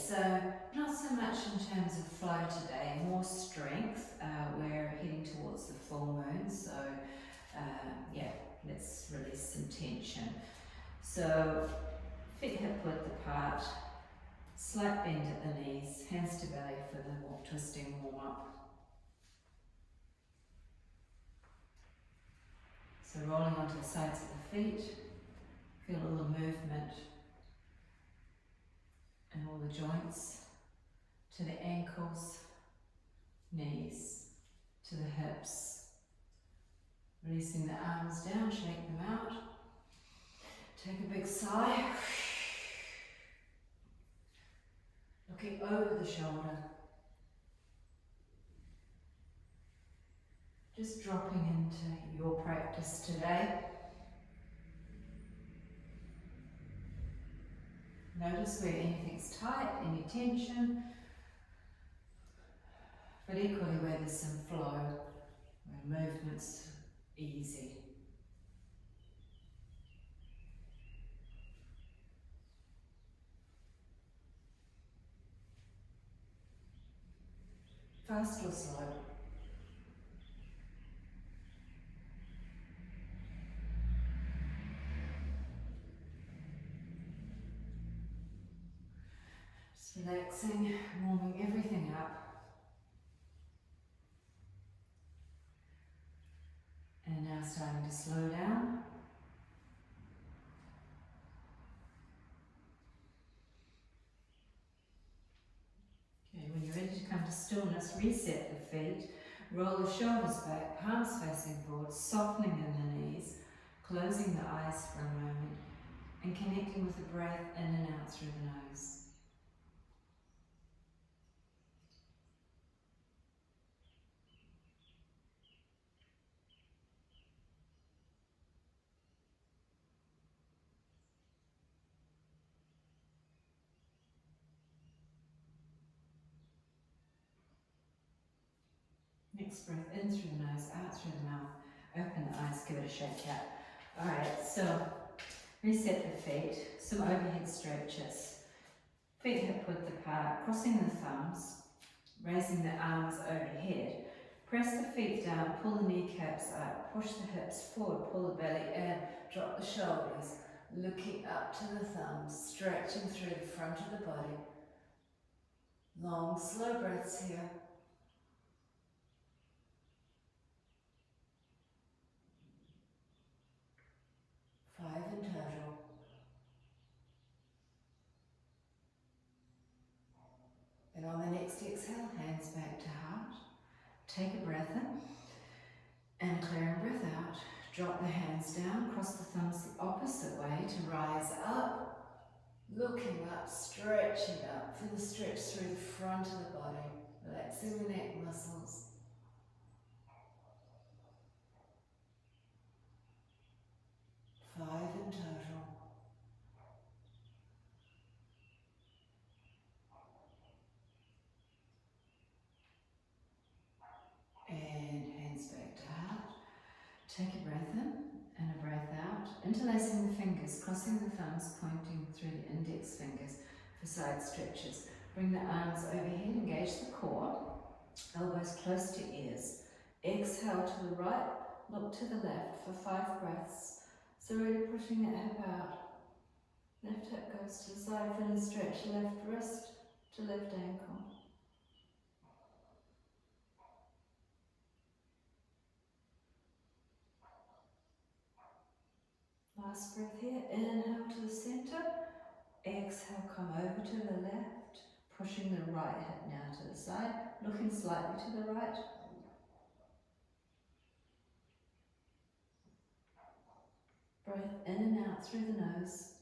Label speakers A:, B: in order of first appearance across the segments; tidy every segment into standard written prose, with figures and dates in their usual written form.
A: so not so much in terms of flow today, more strength. We're heading towards the full moon, so yeah, let's release some tension. So feet hip width apart, slight bend at the knees, hands to belly for the twisting warm up. So rolling onto the sides of the feet, feel all the movement and all the joints to the ankles, knees, to the hips. Releasing the arms down, shake them out. Take a big sigh. Looking over the shoulder. Just dropping into your practice today. Notice where anything's tight, any tension, but equally where there's some flow, where movement's easy. Fast or slow? Just relaxing, warming everything up. And now starting to slow down. Okay, when you're ready to come to stillness, reset the feet, roll the shoulders back, palms facing forward, softening in the knees, closing the eyes for a moment, and connecting with the breath in and out through the nose. Next breath in through the nose, out through the mouth. Open the eyes, give it a shake out. Alright, so reset the feet, some overhead stretches. Feet hip width apart, crossing the thumbs, raising the arms overhead. Press the feet down, pull the kneecaps up, push the hips forward, pull the belly in, drop the shoulders, looking up to the thumbs, stretching through the front of the body. Long, slow breaths here. Five in total. And on the next exhale, hands back to heart. Take a breath in and a clearing breath out. Drop the hands down, cross the thumbs the opposite way to rise up. Looking up, stretching up. Feel the stretch through the front of the body. Relaxing the neck muscles. Five in total. And hands back to heart. Take a breath in and a breath out. Interlacing the fingers, crossing the thumbs, pointing through the index fingers for side stretches. Bring the arms overhead, engage the core. Elbows close to ears. Exhale to the right, look to the left for 5 breaths. So really pushing that hip out. Left hip goes to the side, feel the stretch. Left wrist to left ankle. Last breath here, inhale to the center. Exhale, come over to the left. Pushing the right hip now to the side, looking slightly to the right. Breath in and out through the nose.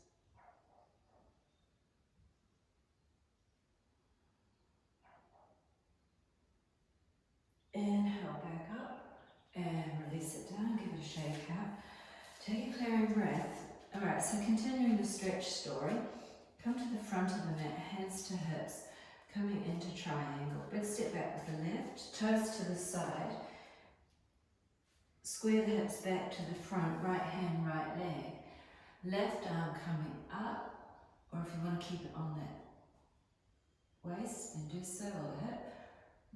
A: Inhale back up and release it down, give it a shake out. Take a clearing breath. Alright, so continuing the stretch story, come to the front of the mat, hands to hips, coming into triangle. Big step back with the left, toes to the side. Square the hips back to the front, right hand, right leg. Left arm coming up, or if you want to keep it on that waist and do so, or the hip.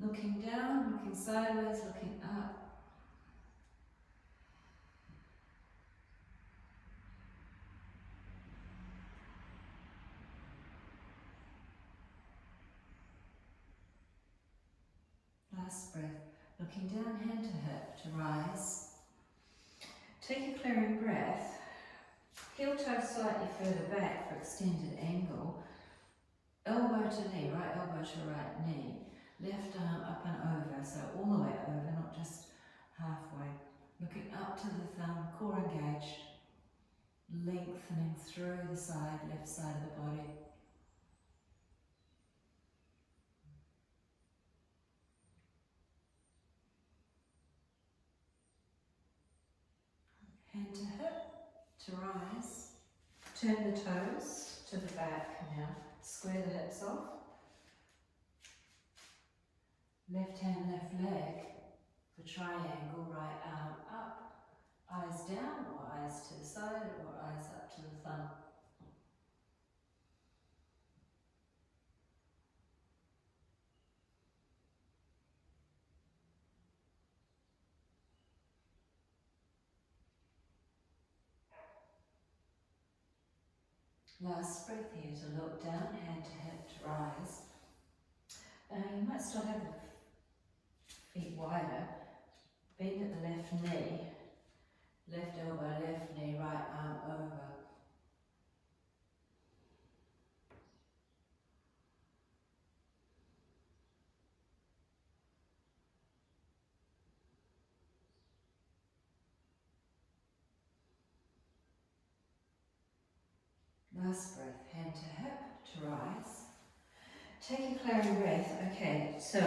A: Looking down, looking sideways, looking up. Last breath, looking down, hand to hip to rise. Take a clearing breath. Heel toe slightly further back for extended angle. Elbow to knee, right elbow to right knee. Left arm up and over, so all the way over, not just halfway. Looking up to the thumb, core engaged. Lengthening through the side, left side of the body. Hand to hip to rise. Turn the toes to the back now. Square the hips off. Left hand, left leg for triangle. Right arm up. Eyes down or eyes to the side or eyes up to the thumb. Last breath here to look down, hand to hip to rise. You might still have the feet wider. Bend at the left knee. Left elbow, left knee, right arm over. Last breath, hand to hip to rise. Take a clearing breath. Okay, so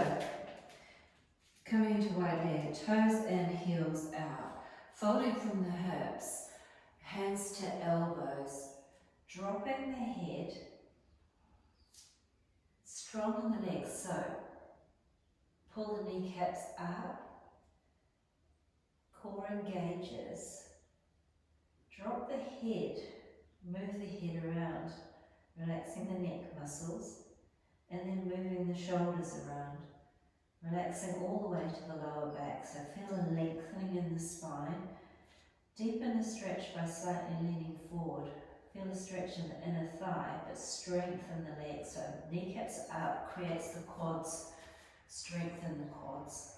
A: coming into wide leg, toes in, heels out. Folding from the hips, hands to elbows. Dropping the head. Strong in the legs, so pull the kneecaps up. Core engages. Drop the head. Move the head around, relaxing the neck muscles, and then moving the shoulders around, relaxing all the way to the lower back. So feel a lengthening in the spine. Deepen the stretch by slightly leaning forward. Feel a stretch in the inner thigh, but strengthen the legs. So kneecaps up creates the quads, strengthen the quads.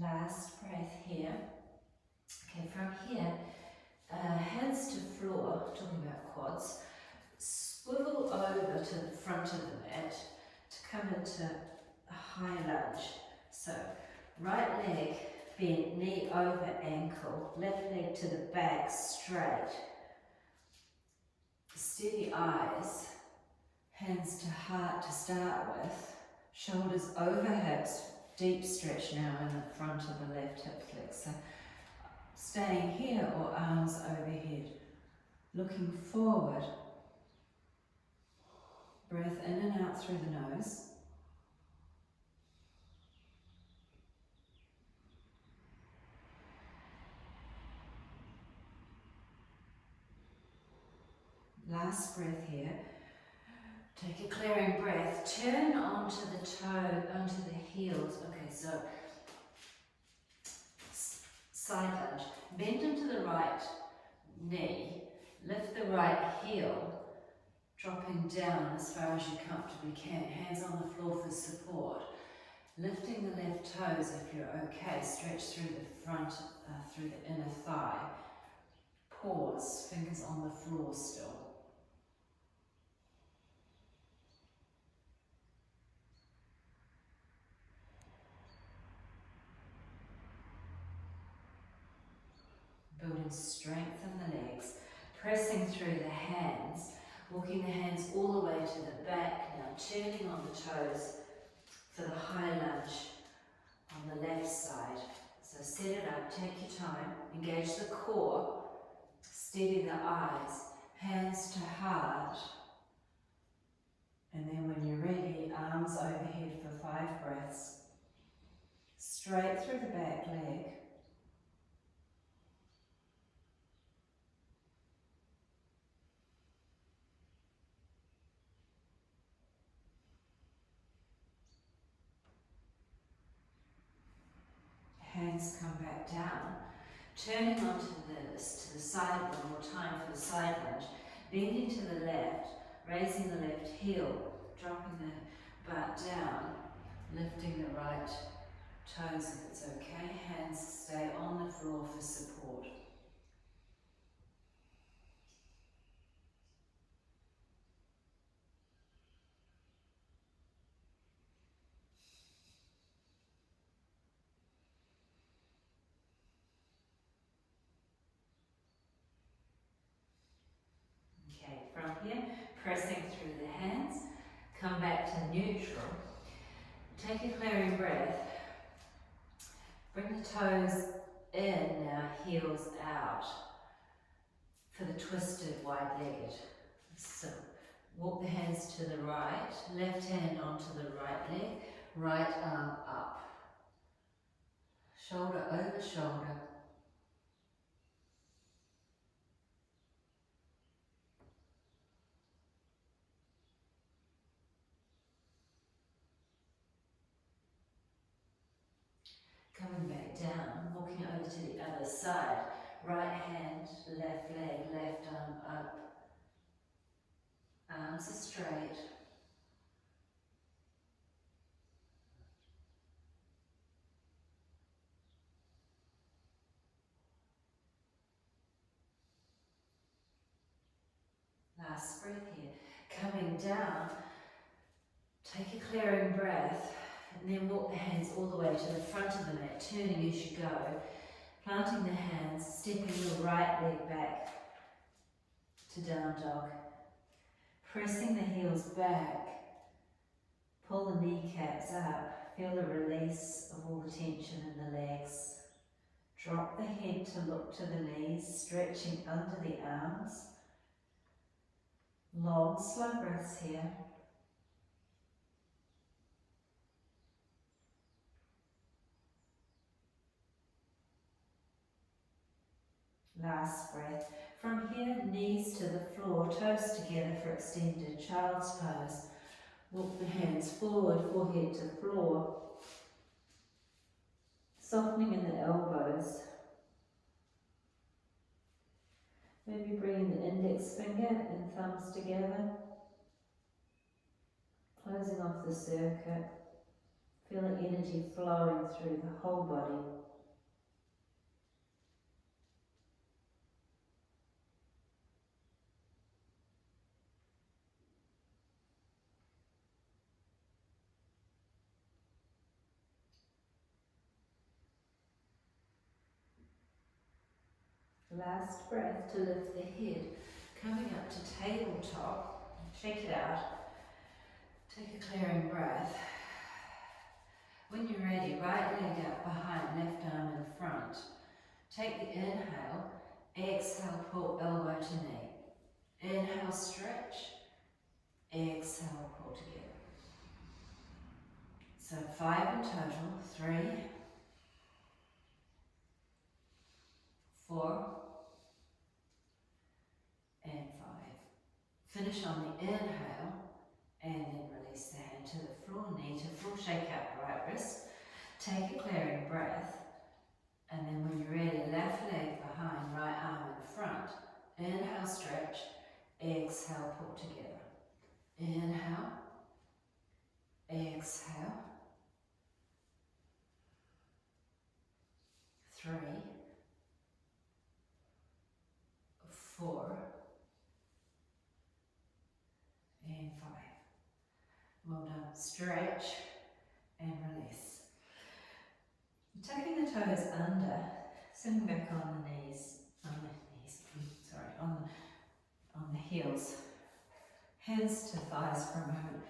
A: Last breath here. Okay, from here, hands to floor, talking about quads, swivel over to the front of the mat to come into a high lunge. So, right leg bent, knee over ankle, left leg to the back, straight. Steady eyes, hands to heart to start with, shoulders over hips, deep stretch now in the front of the left hip flexor. Staying here or arms overhead. Looking forward. Breath in and out through the nose. Last breath here. Take a clearing breath. Turn onto the toe, onto the heels. Okay, so side lunge. Bend into the right knee. Lift the right heel. Dropping down as far as you comfortably can. Hands on the floor for support. Lifting the left toes if you're okay. Stretch through the front, through the inner thigh. Pause. Fingers on the floor still. Building strength in the legs, pressing through the hands, walking the hands all the way to the back now, turning on the toes for the high lunge on the left side. So set it up, take your time, engage the core, steady the eyes, hands to heart, and then when you're ready, arms overhead for 5 breaths. Straight through the back leg. hands come back down. Turning onto this, to the side one more time for the side lunge. Bending to the left, raising the left heel, dropping the butt down, lifting the right toes if it's okay. Hands stay on the floor for support. Okay, from here, pressing through the hands, come back to neutral. Take a clearing breath. Bring the toes in now, heels out for the twisted wide-legged. So walk the hands to the right, left hand onto the right leg, right arm up. Shoulder over shoulder. Coming back down, walking over to the other side. Right hand, left leg, left arm up. Arms are straight. Last breath here. Coming down, take a clearing breath, and then walk the hands all the way to the front of the mat, turning as you go. Planting the hands, stepping your right leg back to down dog. Pressing the heels back, pull the kneecaps up, feel the release of all the tension in the legs. Drop the head to look to the knees, stretching under the arms. Long, slow breaths here. Last breath. From here, knees to the floor, toes together for extended child's pose. Walk the hands forward, forehead to floor. Softening in the elbows. Maybe bringing the index finger and thumbs together. Closing off the circuit. Feeling energy flowing through the whole body. Last breath to lift the head. Coming up to tabletop. Shake it out. Take a clearing breath. When you're ready, right leg up behind, left arm in front. Take the inhale, exhale, pull elbow to knee. Inhale, stretch. Exhale, pull together. So 5 in total. 3, 4, and 5. Finish on the inhale, and then release the hand to the floor, knee to floor, shake out right wrist. Take a clearing breath, and then when you're ready, left leg behind, right arm in front. Inhale, stretch. Exhale, pull together. Inhale. Exhale. 3, 4, and 5. Well done. Stretch and release. Tucking the toes under, sitting back on the heels. Hands to thighs for a moment.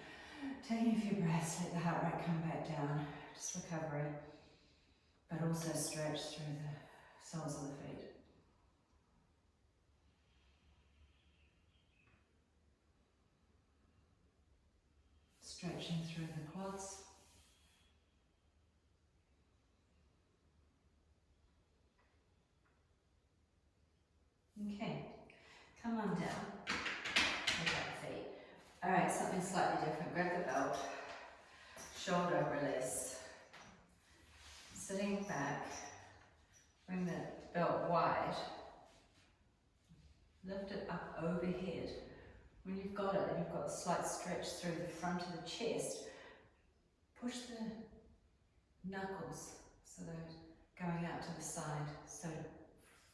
A: Taking a few breaths, let the heart rate come back down. Just recovery, but also stretch through the soles of the feet. Stretching through the quads. Okay, come on down. Take out the feet. Alright, something slightly different. Grab the belt. Shoulder release. Sitting back, bring the belt wide, lift it up overhead. When you've got it and you've got a slight stretch through the front of the chest, push the knuckles so they're going out to the side. So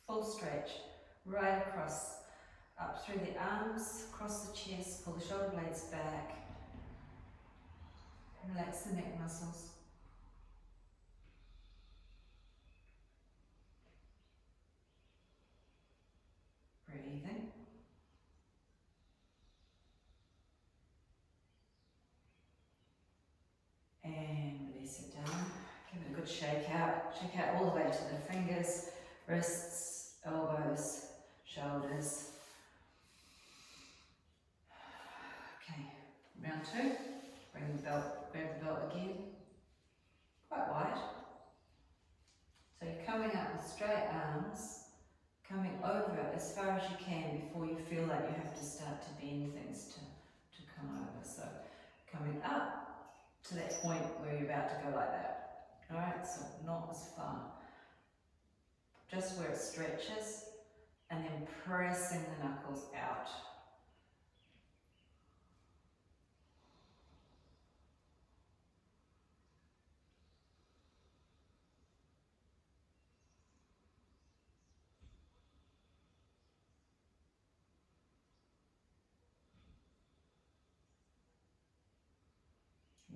A: full stretch, right across, up through the arms, across the chest, pull the shoulder blades back, relax the neck muscles. Breathing. And release it down. Give it a good shake out. Shake out all the way to the fingers, wrists, elbows, shoulders. Okay, round two. Bring the belt, grab the belt again. Quite wide. So you're coming up with straight arms, coming over as far as you can before you feel like you have to start to bend things to come over. So coming up to that point where you're about to go like that. Alright, so not as far. Just where it stretches, and then pressing the knuckles out.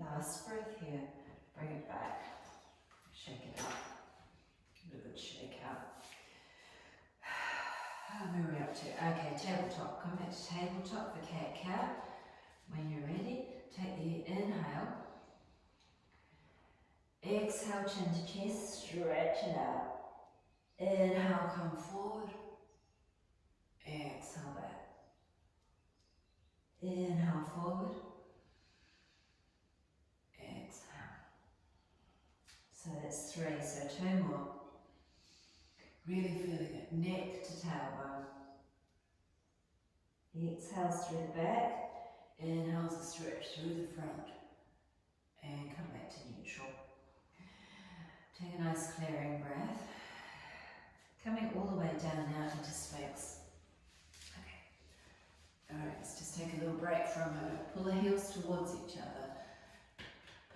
A: Last breath here. Bring it back. Shake it up. Give it a good shake out. Where are we up to? Okay, tabletop. Come back to tabletop for cat-cow. When you're ready, take the inhale. Exhale, chin to chest, stretch it out. Inhale, come forward. Exhale back. Inhale forward. Exhale. So that's three, so two more. Really feeling it, neck to tailbone. Exhales through the back, inhales a stretch through the front. And come back to neutral. Take a nice clearing breath. Coming all the way down now into Sphinx. Okay. Alright, let's just take a little break for a moment. Pull the heels towards each other.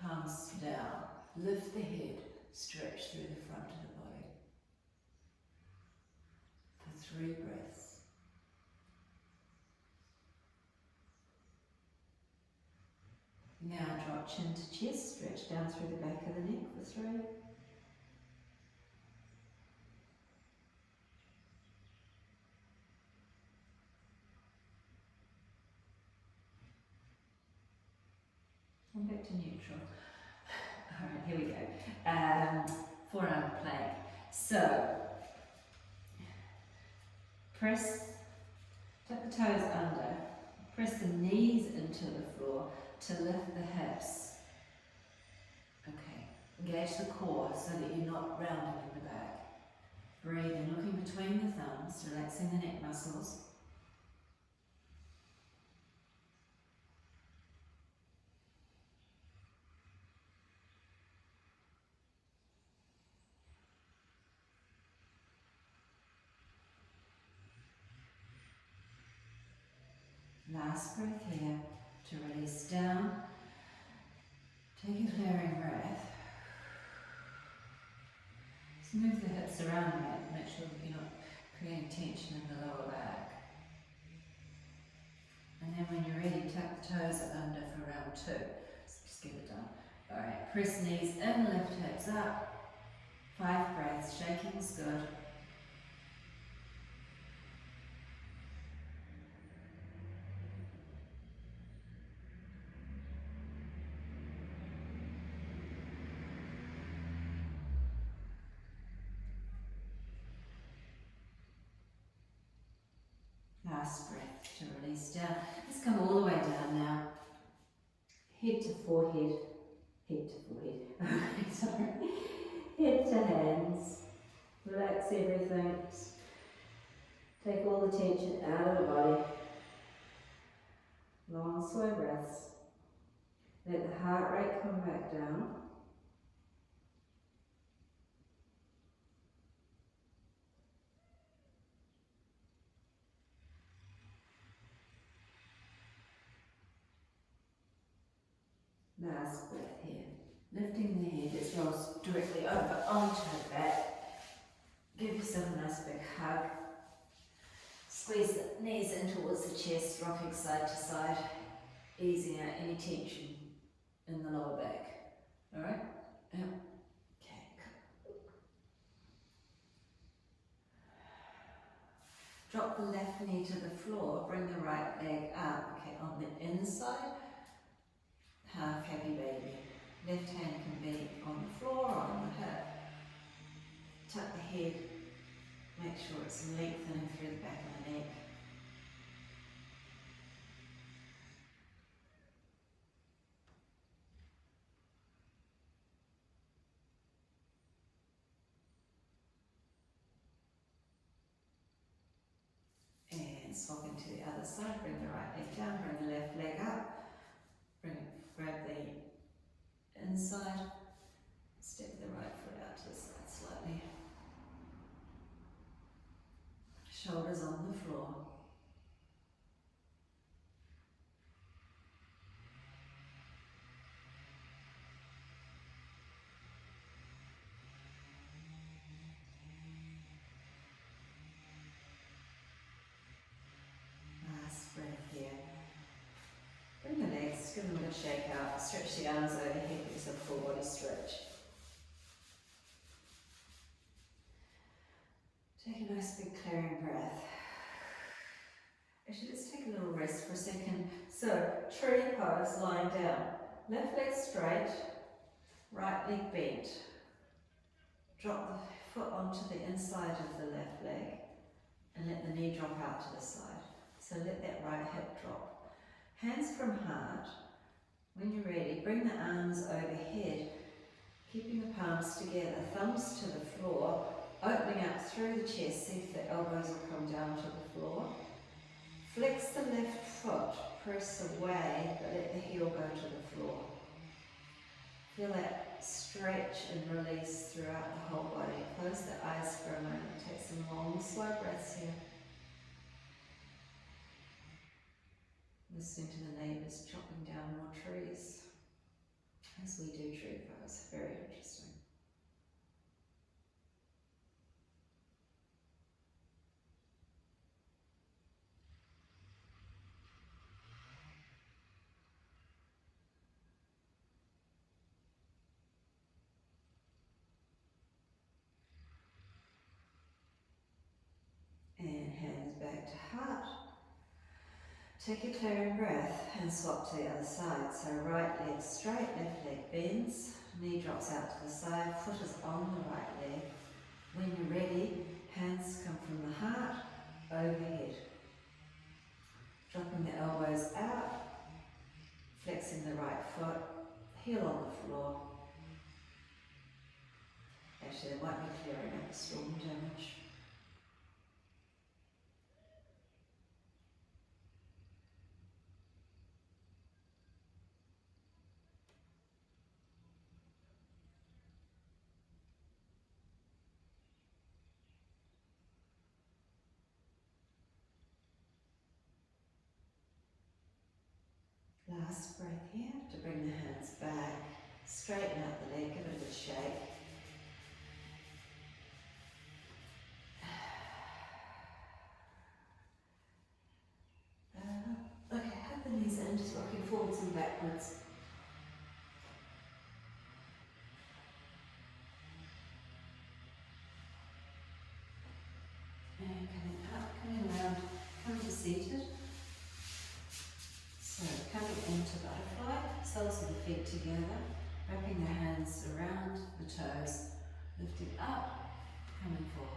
A: Palms down. Lift the head. Stretch through the front of the body. For 3 breaths. Now drop chin to chest. Stretch down through the back of the neck for 3. Come back to neutral. Alright, here we go. Forearm plank. So, tuck the toes under, press the knees into the floor to lift the hips. Okay, engage the core so that you're not rounding in the back. Breathe in, looking between the thumbs, relaxing the neck muscles. Last breath here to release down. Take a clearing breath. Just move the hips around a bit, make sure that you're not creating tension in the lower back. And then when you're ready, tuck the toes under for round 2. So just get it done. Alright, press knees in, lift hips up. 5 breaths, shaking's good. Last breath to release down. Let's come all the way down now. Head to forehead. Head to forehead. Sorry. Head to hands. Relax everything. Take all the tension out of the body. Long, slow breaths. Let the heart rate come back down. Last breath here. Lifting the head as rolls directly over onto the back. Give yourself a nice big hug. Squeeze the knees in towards the chest, rocking side to side, easing out any tension in the lower back. Alright? Yep. Okay, cool. Drop the left knee to the floor, bring the right leg up. Okay, on the inside, half happy baby. Left hand can be on the floor or on the hip. Tuck the head, make sure it's lengthening through the back of the neck. And swap into the other side, bring the right leg down, bring the left leg up, grab the inside, step the right foot out to the side slightly. Shoulders on the floor. Last breath here. Bring the legs, give them a good shake out, stretch the arms overhead, give yourself a full body stretch. Take a nice big clearing breath. Actually, let's take a little rest for a second. So, tree pose, lying down. Left leg straight, right leg bent. Drop the foot onto the inside of the left leg and let the knee drop out to the side. So let that right hip drop. Hands from heart. When you're ready, bring the arms overhead, keeping the palms together, thumbs to the floor, opening up through the chest, see if the elbows will come down to the floor. Flex the left foot, press away, but let the heel go to the floor. Feel that stretch and release throughout the whole body. Close the eyes for a moment, take some long, slow breaths here. Listening to the neighbours chopping down more trees as we do tree pose. Very interesting. And hands back to heart. Take a clearing breath and swap to the other side. So right leg straight, left leg bends, knee drops out to the side, foot is on the right leg. When you're ready, hands come from the heart, overhead. Dropping the elbows out, flexing the right foot, heel on the floor. Actually, there might be clearing up storm damage. Last breath here to bring the hands back, straighten out the leg, give it a good shake. Okay, hug the knees in, just rocking forwards and backwards. And coming up, coming around, come to seated. So coming into butterfly, soles of the feet together, wrapping the hands around the toes, lifting up, coming forward.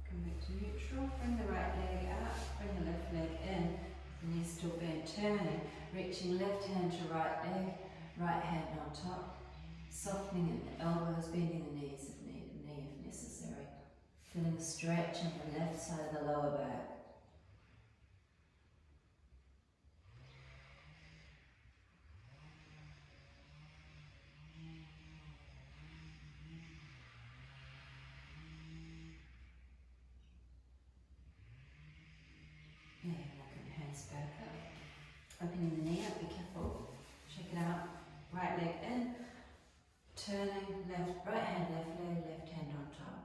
A: Come back to neutral, bring the right leg up, bring the left leg in, the knees still bent, turning, reaching left hand to right leg, right hand on top, softening in the elbows, bending the knees if necessary. Feeling the stretch on the left side of the lower back. Turning left, right hand left, left hand on top.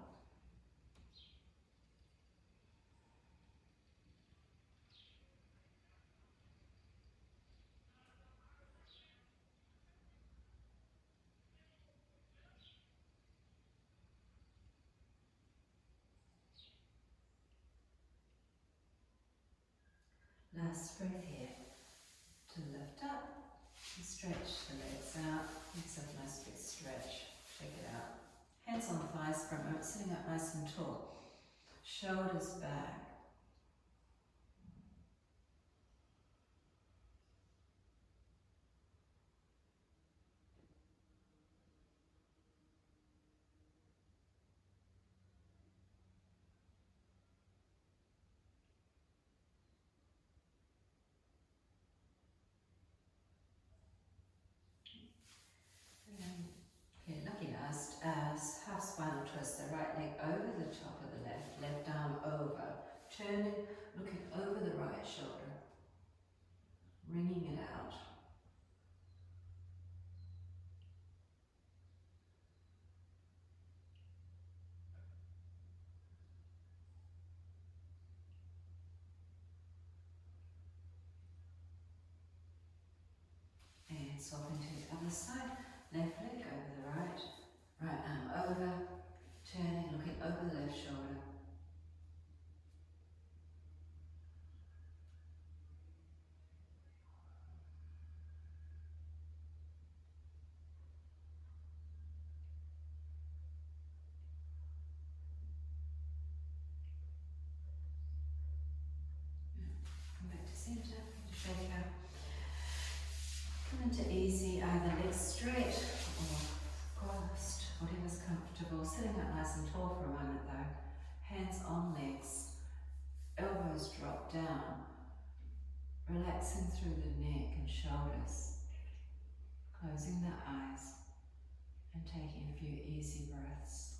A: Last breath here. To lift up and stretch the legs out. Legs have a nice big stretch. Check it out. Hands on the thighs for a moment, sitting up nice and tall. Shoulders back. Okay, lucky last, half spinal twist, the right leg over the top of the left, left arm over, turning, looking over the right shoulder, wringing it out. And swapping to the other side, left leg over the right, right arm over, turning, looking over the left shoulder. Come back to centre, shake out. Come into easy, either legs straight or crossed, whatever's comfortable. Sitting up nice and tall for a moment though. Hands on legs, elbows drop down, relaxing through the neck and shoulders, closing the eyes and taking a few easy breaths.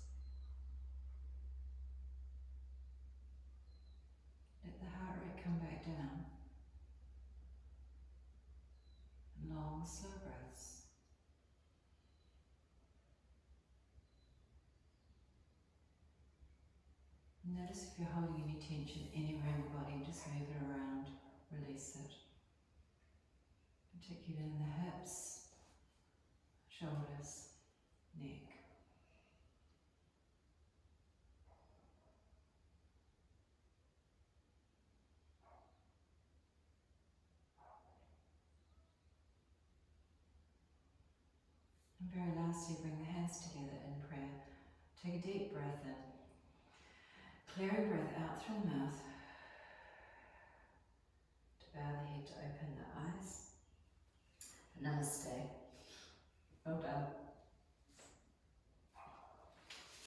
A: Let the heart rate come back down. Long, slow breaths. Notice if you're holding any tension anywhere in the body, just move it around, release it. Particularly in the hips, shoulders, neck. And very lastly, bring the hands together in prayer. Take a deep breath in. Clearing breath out through the mouth. To bow the head, to open the eyes. Namaste.